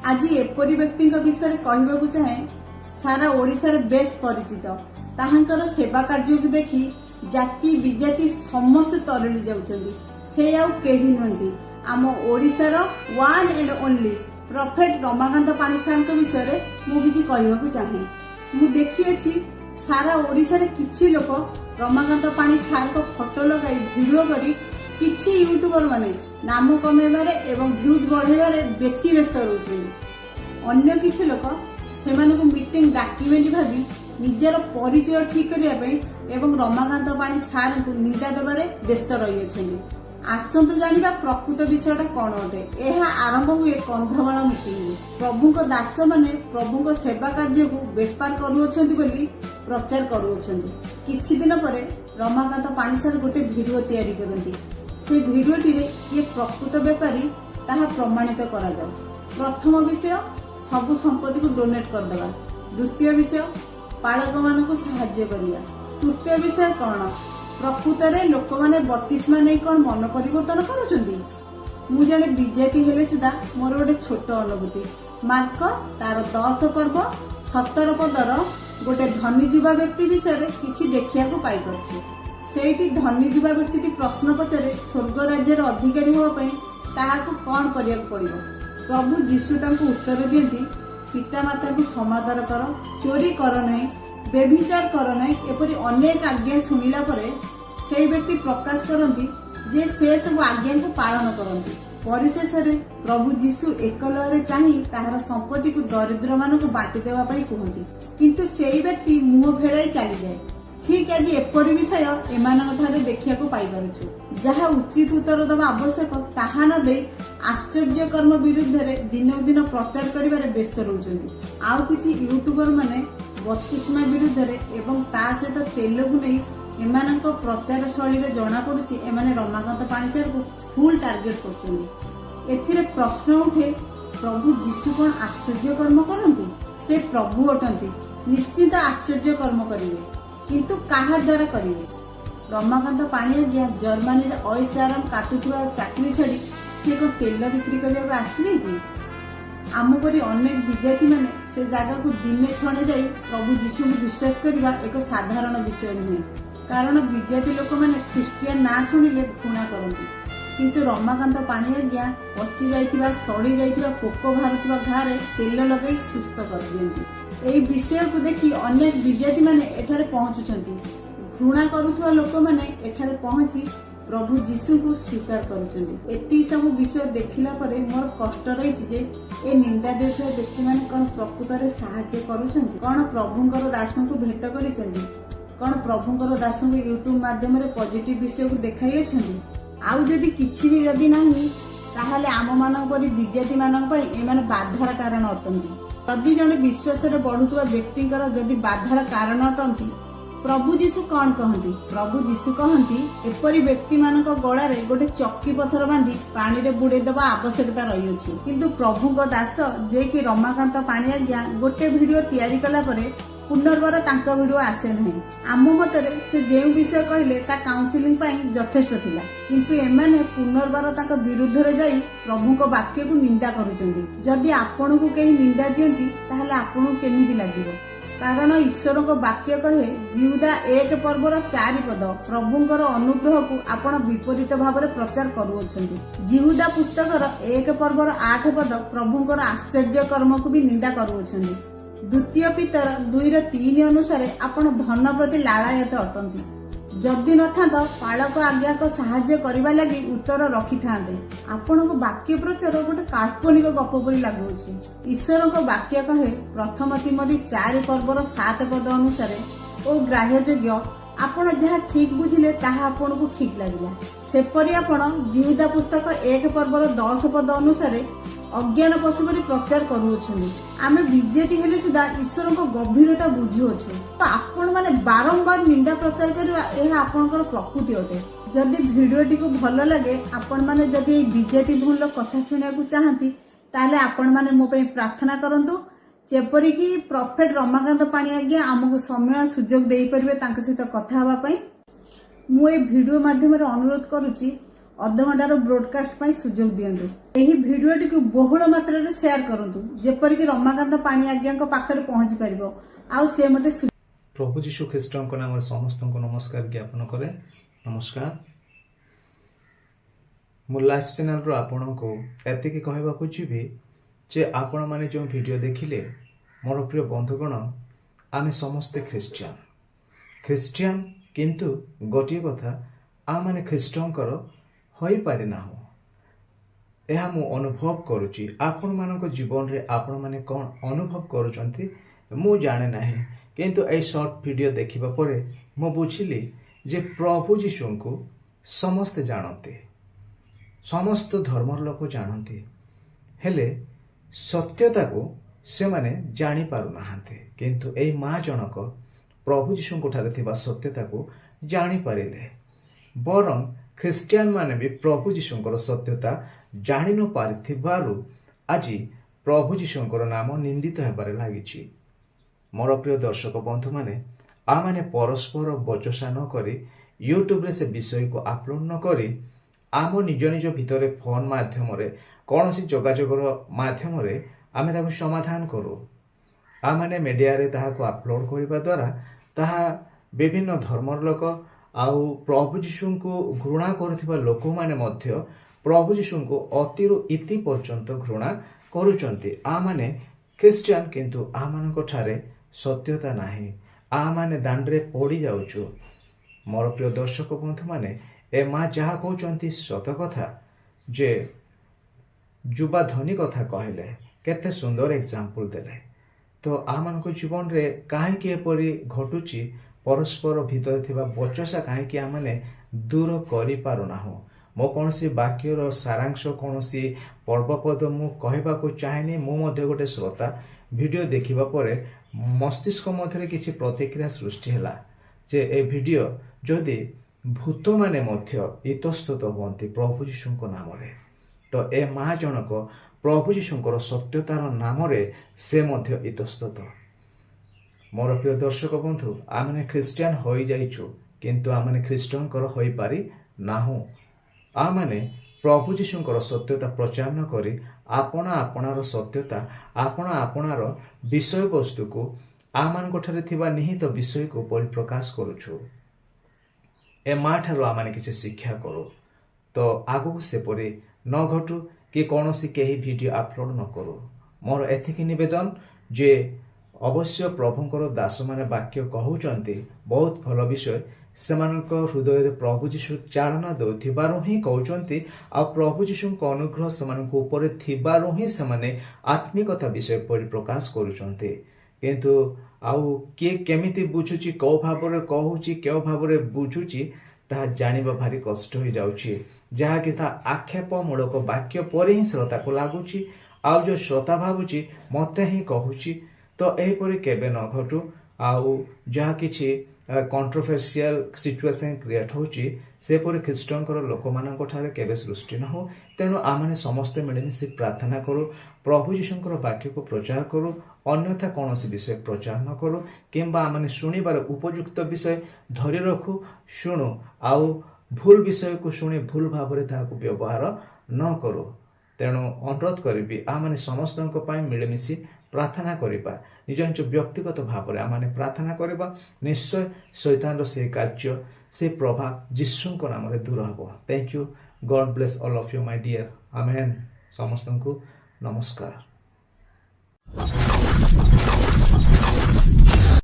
आज एपरी व्यक्ति विषय कहवाक चाहे सारा ओडिशार बेस परिचित ताहांकर सेवा कार्य को देखी जाति विजाति समस्त तरली जाउछंदी। से आउ केही नुहंती आम ओडिशार one and only prophet Ramakant पाणिसार विषय मुझे कहवाक चाहे। मु देखी अछि सारा ओडिशार किछि लोक रमाकांत पाणिसार को फोटो लगाई वीडियो करी किछि यूट्यूबर माने नाम कमेबारे एवं व्यूज बढ़ेबारे व्यक्ति व्यस्त रहउछन्ती। अन्य किछि लोक सेमानकु मीटिंग डाकिमेंट भाबी निजर परिचय ठीक करिया पई एवं रमाकांत पाणिसार को निंदा देबारे व्यस्त रहि अछन्ती। आसंतु जानिबा प्रकृत विषयटा कोन अटे। एहा आरंभ हुए कंधमाल मीटिंग। प्रभु को दास माने प्रभु को सेवा कार्य को बेपार करूछन्ती बोली प्रचार करूछन्ती। किछि दिन परे रमाकांत पाणिसार गोटे वीडियो तैयारी करंती। से वीडियोटी रे ये प्रकृत बेपारी ताहा प्रमाणित करा जाऊ। प्रथम विषय सबु संपत्ति को डोनेट कर देबा। द्वितीय विषय पालक मानकु सहाय्य करिया। तृतीय विषय कोन प्रकृत रे लोक माने बत्तीसमा नै कोन मन परिवर्तन करूछन्ती। मु जने बीजेपी हेले सुदा मोर गोटे छोट अनुभूति मार्क तार 10 पर्व 17 पदर गोटे धनी युवा व्यक्ति विषय किछि देखिया को पाई परछु। सेठी धनी युवा व्यक्ति प्रश्न पचारे स्वर्ग राज्यर अधिकारी होवा पई ताहाको कोन करिया पड़िबो। प्रभु जीशु तांको उत्तर दियंती पिता माता को समादर कर, चोरी कर नहीं, बेभिचार कर नहीं, एपरी अनेक आज्ञा सुनिला परे से व्यक्ति प्रकाश करती जे से सब आज्ञा को पालन करती। परिशेष प्रभु जीशु एकलୟରେ चाहि ताहार संपत्ति को दरिद्र मान को बांटी देवा पई कहती, किंतु सेई व्यक्ति मुह फेराई चली जाए। ठीक आज एपरी विषय एमानठारे देखिया को पाई पारुछु। जहा उचित उत्तर दबा आवश्यक ताहा न दे आश्चर्य कर्म विरुद्ध रे दिनक दिन प्रचार करिबारे व्यस्त रहउछन्ती। आउ किछि यूट्यूबर माने बत्तीसमा विरुद्ध रे एवं ता सहित तेलुगु नै एमानक प्रचार शैली रे जणा पडुछि एमाने रमाकांत पाणिसार को फुल टार्गेट करछन्ती। एथिरे प्रश्न उठे प्रभु जीशु कोन आश्चर्य कर्म करंती? से प्रभु अटंती, निश्चित आश्चर्य कर्म करिवे, किंतु काहा द्वारा करिवे? रमाकांत पाणिग्या जर्मनी रे ऐसाराम काटुथुवा चाकरी छाड़ी से को तेल बिक्री करने आसवे कि? आम परी अनेक विजाति माने से जगह को दिने क्षणे जाई प्रभु जीशु को विश्वास करबा एक साधारण विषय नुहे। कारण विजाति लोक माने ख्रीस्टियन ना सुनिले घृणा करती, किंतु रमाकांत पाणिग्या पची जाइतिबा सड़ी जाइतिबा पोक बाहरुतिबा घारे तेल लगाई सुस्थ कर दियंती। एई विषय को देखि अनेक विजाति माने एठारे पहुंचुछंती। घृणा करुथुवा लोक माने एठारे पहुंची प्रभु जीशु को स्वीकार करुछंती। एति सब विषय देखिला परे मोर कष्ट रहिछि जे ए निंदा देउथुवा व्यक्ति माने कोन प्रकृत रे सहाय्य करुछंती? कोन प्रभुंकर दासों को भेट करिछंती? कोन प्रभुंकर दासों को यूट्यूब माध्यम रे पॉजिटिव विषय को देखाई अछंती? आउ जदि किछि भी जदि नाही ताहाले आम मानक परि विजाति मानक परि एमाने बाधार कारण अटंती। जदि जने विश्वास रे बढ़ुतुवा व्यक्तिंकर जदि बाधार कारण अटंती प्रभु जीशु कौन कहती? प्रभु जीशु कहती एपरी व्यक्ति मानक गलारे गोटे चक्की पथर बांधी पानी रे बुड़े दबा आवश्यकता रही अछि। किंतु प्रभु को दास जे कि रमाकांत पाणिग्या गोटे वीडियो तैयारी कला परे पुनर्बार तांका वीडियो आसे नहीं। आम मतरे से जे विषय कहले ता काउंसिलिंग पई यथेष्ट थिला, किंतु एमाने पुनर्बार तांका विरुद्ध रे जाई प्रभु को वाक्य को निंदा करूछंती। जदि आपन को केही निंदा दियंती ताहाले आपन को केमिति लागिबो? कारण ईश्वर को वाक्य कहे जिहुदा 1 पर्वर 4 पद प्रभुंकर अनुग्रह को आपण विपरीत भाव में प्रचार करुछंती। जिहुदा पुस्तकर 1 पर्वर 8 पद प्रभुंकर आश्चर्य कर्म को भी निंदा करुछंती। द्वितीय पीतर 2:3 अनुसार आपण धन प्रति लालायत अटंती। जदि न था पालक आज्ञा को सहाय्य करबा लगी उत्तर रखि थांते। आपण को वाक्य प्रचार गोटे काल्पनिक गप परि लागुछि। ईश्वर को वाक्य कहे प्रथम तिमोथी 4 पर्वर 7 पद अनुसार ओ ग्राह्य योग्य आपण जहाँ ठीक बुझिले ताहा आपण को ठीक लागिला। सेपरि आपण जिहुदा पुस्तक 1 पर्वर 10 पद अनुसार अज्ञान पशु परि प्रचार करूछनी। आमे विजेती हेले सुधा ईश्वर को गंभीरता बुझुछु। तो आपण माने बारंबार निंदा प्रचार करबा एहा आपनकर प्रकृति अटे। जदि वीडियोटी को भल लगे आपण माने जदि विजेती भूल कथा सुनिया को चाहती ताले आपण माने मो पे प्रार्थना करंतु जेपरि कि प्रोफेट रमाकांत पाणिग्या आमको समय सुजोग देई परबे तांक सहित कथा हवा पई। मु ए वीडियो माध्यम रे अनुरोध करूची ଅଧଘଣ୍ଟାର ବ୍ରୋଡକାଷ୍ଟ ପାଇଁ ସୁଯୋଗ ଦିଅନ୍ତୁ। ଏହି ଭିଡିଓଟିକୁ ବହୁଳ ମାତ୍ରାରେ ସେୟାର କରନ୍ତୁ ଯେପରିକି ରମାକାନ୍ତ ପାଣି ଆଜ୍ଞାଙ୍କ ପାଖରେ ପହଞ୍ଚି ପାରିବ ଆଉ ସେ ମତେ ପ୍ରଭୁ ଯୀଶୁ ଖ୍ରୀଷ୍ଟଙ୍କ ନାମରେ ସମସ୍ତଙ୍କୁ ନମସ୍କାର ଜ୍ଞାପନ କରେ। ନମସ୍କାର। ମୁଁ ଲାଇଫ ଚ୍ୟାନେଲରୁ ଆପଣଙ୍କୁ ଏତିକି କହିବାକୁ ଯିବି ଯେ ଆପଣମାନେ ଯେଉଁ ଭିଡ଼ିଓ ଦେଖିଲେ ମୋର ପ୍ରିୟ ବନ୍ଧୁଗଣ, ଆମେ ସମସ୍ତେ ଖ୍ରୀଷ୍ଟିଆନ କିନ୍ତୁ ଗୋଟିଏ କଥା, ଆମମାନେ ଖ୍ରୀଷ୍ଟଙ୍କର ହୋଇପାରିନାହୁଁ। ଏହା ମୁଁ ଅନୁଭବ କରୁଛି। ଆପଣମାନଙ୍କ ଜୀବନରେ ଆପଣମାନେ କ'ଣ ଅନୁଭବ କରୁଛନ୍ତି ମୁଁ ଜାଣେ ନାହିଁ, କିନ୍ତୁ ଏହି ସର୍ଟ ଭିଡ଼ିଓ ଦେଖିବା ପରେ ମୁଁ ବୁଝିଲି ଯେ ପ୍ରଭୁ ଯୀଶୁଙ୍କୁ ସମସ୍ତେ ଜାଣନ୍ତି, ସମସ୍ତ ଧର୍ମର ଲୋକ ଜାଣନ୍ତି, ହେଲେ ସତ୍ୟତାକୁ ସେମାନେ ଜାଣିପାରୁନାହାନ୍ତି। କିନ୍ତୁ ଏହି ମା ଜଣକ ପ୍ରଭୁ ଯୀଶୁଙ୍କ ଠାରେ ଥିବା ସତ୍ୟତାକୁ ଜାଣିପାରିଲେ। ବରଂ ଖ୍ରୀଷ୍ଟିଆନ ମାନେ ବି ପ୍ରଭୁ ଯୀଶୁଙ୍କର ସତ୍ୟତା ଜାଣି ନ ପାରିଥିବାରୁ ଆଜି ପ୍ରଭୁ ଯୀଶୁଙ୍କର ନାମ ନିନ୍ଦିତ ହେବାରେ ଲାଗିଛି। ମୋର ପ୍ରିୟ ଦର୍ଶକ ବନ୍ଧୁମାନେ, ଆମମାନେ ପରସ୍ପର ବଚସା ନ କରି ୟୁଟ୍ୟୁବରେ ସେ ବିଷୟକୁ ଅପଲୋଡ ନ କରି ଆମ ନିଜ ନିଜ ଭିତରେ ଫୋନ ମାଧ୍ୟମରେ କୌଣସି ଯୋଗାଯୋଗର ମାଧ୍ୟମରେ ଆମେ ତାକୁ ସମାଧାନ କରୁ। ଆମମାନେ ମିଡ଼ିଆରେ ତାହାକୁ ଅପଲୋଡ କରିବା ଦ୍ୱାରା ତାହା ବିଭିନ୍ନ ଧର୍ମର ଲୋକ ଆଉ ପ୍ରଭୁ ଯୀଶୁଙ୍କୁ ଘୃଣା କରୁଥିବା ଲୋକମାନେ ମଧ୍ୟ ପ୍ରଭୁ ଯୀଶୁଙ୍କୁ ଅତିରୁ ଇତି ପର୍ଯ୍ୟନ୍ତ ଘୃଣା କରୁଛନ୍ତି। ଆମମାନେ ଖ୍ରୀଷ୍ଟିଆନ କିନ୍ତୁ ଆମମାନଙ୍କ ଠାରେ ସତ୍ୟତା ନାହିଁ। ଆମମାନେ ଦାଣ୍ଡରେ ପଡ଼ି ଯାଉଛୁ। ମୋର ପ୍ରିୟ ଦର୍ଶକ ବନ୍ଧୁମାନେ, ଏ ମା ଯାହା କହୁଛନ୍ତି ସତ କଥା ଯେ ଯୁବା ଧନୀ କଥା କହିଲେ, କେତେ ସୁନ୍ଦର ଏକ୍ସାମ୍ପଲ ଦେଲେ। ତ ଆମମାନଙ୍କ ଜୀବନରେ କାହିଁକି ଏପରି ଘଟୁଛି? ପରସ୍ପର ଭିତରେ ଥିବା ବଚସା କାହିଁକି ଆମମାନେ ଦୂର କରିପାରୁନାହୁଁ? ମୋ କୌଣସି ବାକ୍ୟର ସାରାଂଶ, କୌଣସି ପର୍ବପଦ ମୁଁ କହିବାକୁ ଚାହେଁନି। ମୁଁ ମଧ୍ୟ ଗୋଟେ ଶ୍ରୋତା। ଭିଡ଼ିଓ ଦେଖିବା ପରେ ମସ୍ତିଷ୍କ ମଧ୍ୟରେ କିଛି ପ୍ରତିକ୍ରିୟା ସୃଷ୍ଟି ହେଲା ଯେ ଏ ଭିଡ଼ିଓ ଯଦି ଭୂତମାନେ ମଧ୍ୟ ଇତସ୍ତତ ହୁଅନ୍ତି ପ୍ରଭୁ ଯୀଶୁଙ୍କ ନାମରେ, ତ ଏ ମା ଜଣକ ପ୍ରଭୁ ଯୀଶୁଙ୍କର ସତ୍ୟତାର ନାମରେ ସେ ମଧ୍ୟ ଇତସ୍ତତ। ମୋର ପ୍ରିୟ ଦର୍ଶକ ବନ୍ଧୁ, ଆମମାନେ ଖ୍ରୀଷ୍ଟିଆନ ହୋଇଯାଇଛୁ କିନ୍ତୁ ଆମମାନେ ଖ୍ରୀଷ୍ଟଙ୍କର ହୋଇପାରି ନାହୁଁ। ଆମମାନେ ପ୍ରଭୁ ଯୀଶୁଙ୍କର ସତ୍ୟତା ପ୍ରଚାର ନ କରି ଆପଣାର ସତ୍ୟତା, ଆପଣାର ବିଷୟବସ୍ତୁକୁ ଆମମାନଙ୍କ ଠାରେ ଥିବା ନିହିତ ବିଷୟକୁ ପରିପ୍ରକାଶ କରୁଛୁ। ଏ ମା ଠାରୁ ଆମମାନେ କିଛି ଶିକ୍ଷା କରୁ ତ ଆଗକୁ ସେପରି ନ ଘଟୁ କି କୌଣସି କେହି ଭିଡ଼ିଓ ଅପଲୋଡ ନ କରୁ। ମୋର ଏତିକି ନିବେଦନ ଯେ ଅବଶ୍ୟ ପ୍ରଭୁଙ୍କର ଦାସମାନେ ବାକ୍ୟ କହୁଛନ୍ତି ବହୁତ ଭଲ ବିଷୟ, ସେମାନଙ୍କ ହୃଦୟରେ ପ୍ରଭୁ ଯୀଶୁ ଚାଳନା ଦେଉଥିବାରୁ ହିଁ କହୁଛନ୍ତି, ଆଉ ପ୍ରଭୁ ଯୀଶୁଙ୍କ ଅନୁଗ୍ରହ ସେମାନଙ୍କ ଉପରେ ଥିବାରୁ ହିଁ ସେମାନେ ଆତ୍ମିକତା ବିଷୟ ପରିପ୍ରକାଶ କରୁଛନ୍ତି। କିନ୍ତୁ ଆଉ କିଏ କେମିତି ବୁଝୁଛି, କେଉଁ ଭାବରେ କହୁଛି, କେଉଁ ଭାବରେ ବୁଝୁଛି, ତାହା ଜାଣିବା ଭାରି କଷ୍ଟ ହୋଇଯାଉଛି। ଯାହାକି ତାହା ଆକ୍ଷେପମୂଳକ ବାକ୍ୟ ପରି ହିଁ ଶ୍ରୋତାକୁ ଲାଗୁଛି, ଆଉ ଯେଉଁ ଶ୍ରୋତା ଭାବୁଛି ମୋତେ ହିଁ କହୁଛି। ତ ଏହିପରି କେବେ ନ ଘଟୁ। ଆଉ ଯାହା କିଛି କଣ୍ଟ୍ରୋଭର୍ସିଆଲ ସିଚୁଏସନ କ୍ରିଏଟ ହେଉଛି ସେପରି ଖ୍ରୀଷ୍ଟଙ୍କର ଲୋକମାନଙ୍କ ଠାରେ କେବେ ସୃଷ୍ଟି ନ ହଉ। ତେଣୁ ଆମମାନେ ସମସ୍ତେ ମିଳିମିଶି ପ୍ରାର୍ଥନା କରୁ, ପ୍ରଭୁ ଯୀଶୁଙ୍କର ବାକ୍ୟକୁ ପ୍ରଚାର କରୁ, ଅନ୍ୟଥା କୌଣସି ବିଷୟ ପ୍ରଚାର ନ କରୁ, କିମ୍ବା ଆମମାନେ ଶୁଣିବାର ଉପଯୁକ୍ତ ବିଷୟ ଧରି ରଖୁ, ଶୁଣୁ, ଆଉ ଭୁଲ ବିଷୟକୁ ଶୁଣି ଭୁଲ ଭାବରେ ତାହାକୁ ବ୍ୟବହାର ନ କରୁ। ତେଣୁ ଅନୁରୋଧ କରିବି, ଆମମାନେ ସମସ୍ତଙ୍କ ପାଇଁ ମିଳିମିଶି ପ୍ରାର୍ଥନା କରିବା। ନିଜ ନିଜ ବ୍ୟକ୍ତିଗତ ଭାବରେ ଆମମାନେ ପ୍ରାର୍ଥନା କରିବା। ନିଶ୍ଚୟ ଶୈତାନର ସେହି କାର୍ଯ୍ୟ, ସେ ପ୍ରଭାବ ଯୀଶୁଙ୍କ ନାମରେ ଦୂର ହେବ। Thank you. God bless all of you my dear. Amen. ସମସ୍ତଙ୍କୁ ନମସ୍କାର।